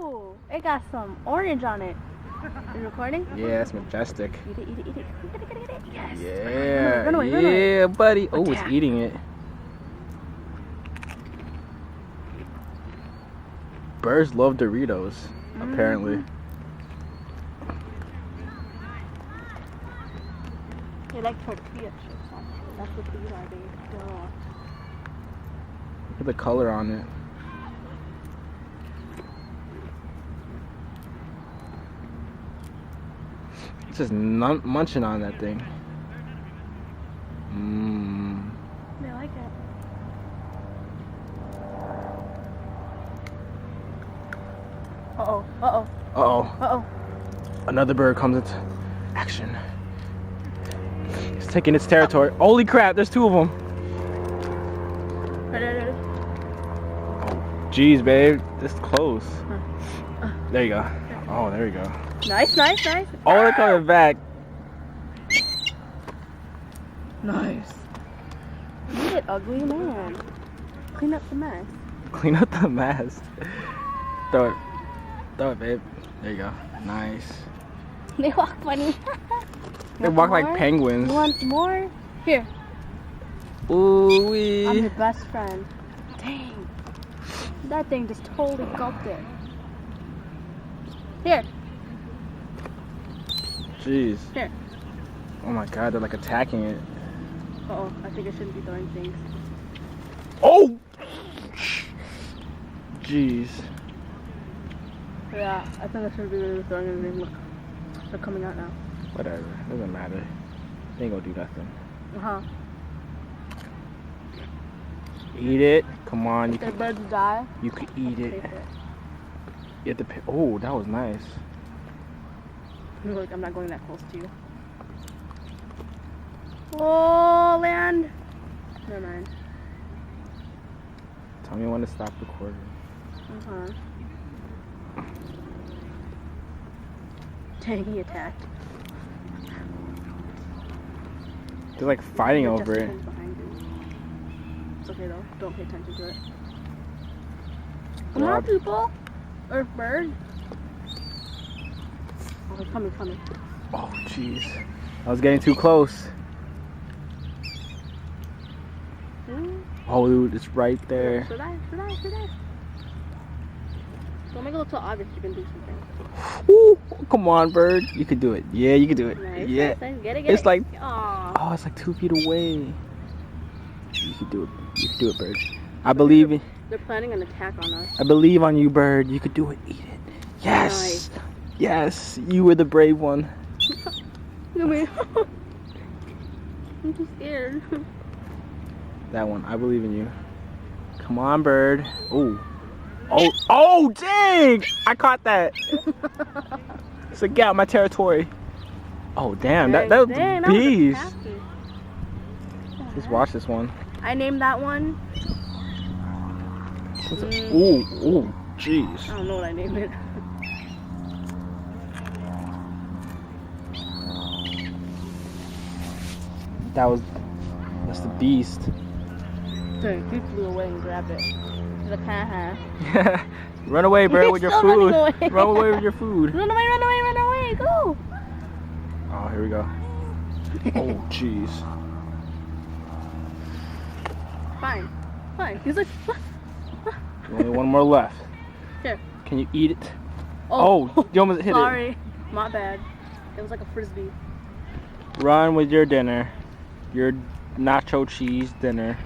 Ooh, it got some orange on it. Is it recording? Yeah, it's majestic. Eat it, eat it, eat it. Get it, get it, get it. Yes. Yeah, run away. Yeah, buddy. Oh, Attack. it's eating it. Birds love Doritos, apparently. They like tortilla chips on it. That's what these are, babe. Duh. Look at the color on it. It's just munching on that thing. Mmm. They like it. Uh-oh, uh-oh. Uh-oh. Uh-oh. Another bird comes into action. It's taking its territory. Holy crap, there's two of them. Jeez, babe. This is close. There you go. Oh, there you go. Nice, nice, nice. Oh, they're coming back. Nice. Eat it, ugly man. Clean up the mess. Clean up the mess. Throw it. Throw it, babe. There you go. Nice. They walk funny. They walk like penguins. You want more? Here. Ooh-wee. I'm your best friend. Dang. That thing just totally gulped it. Here. Jeez. Here. Oh my god, they're like attacking it. Uh-oh, I think I shouldn't be throwing things. Oh! Jeez. Yeah, I think I shouldn't be really throwing anything. Look, they're coming out now. Whatever, doesn't matter. They ain't gonna do nothing. Uh-huh. Eat it. Come on, you If their can. birds die, You could eat pay it. for it. You have to pay. Oh, that was nice. Look, I'm not going that close to you. Oh, land. Never mind. Tell me when to stop recording. Uh-huh. Dang, he attacked. They're like fighting over it. Justin's behind you. It's okay though. Don't pay attention to it. Come on, Rob. people. Or bird. Oh, they're coming, coming. Oh, jeez. I was getting too close. Oh, dude, it's right there. Should I? Don't make it look so obvious you can do something. Ooh, come on, bird. You could do it. Yeah, you could do it. Nice, Yeah. nice, nice. Get it, It's like, Aww. oh, it's like 2 feet away. You could do it. You could do it, bird. I believe in. They're planning an attack on us. I believe on you, bird. You could do it. Eat it. Yes. Nice. Yes. You were the brave one. Look at me. I'm too scared. That one. I believe in you. Come on, bird. Oh. Oh. Oh, dang! I caught that. So get out my territory. Oh, damn. That was Dang, a beast. That was a tacky. Just watch this one. I named that one. Ooh, jeez. I don't know what I named it. That's the beast. Dang, he flew away and grabbed it. He's like, haha. Run away, bird, with your Still food. running away. Run away with your food. Run away, run away, run away, go! Oh, here we go. Oh, jeez. Fine, fine. He's like, what? Only one more left. Here. Can you eat it? Oh, you almost hit Sorry, my bad. It was like a frisbee. it. Run with your dinner. Your nacho cheese dinner.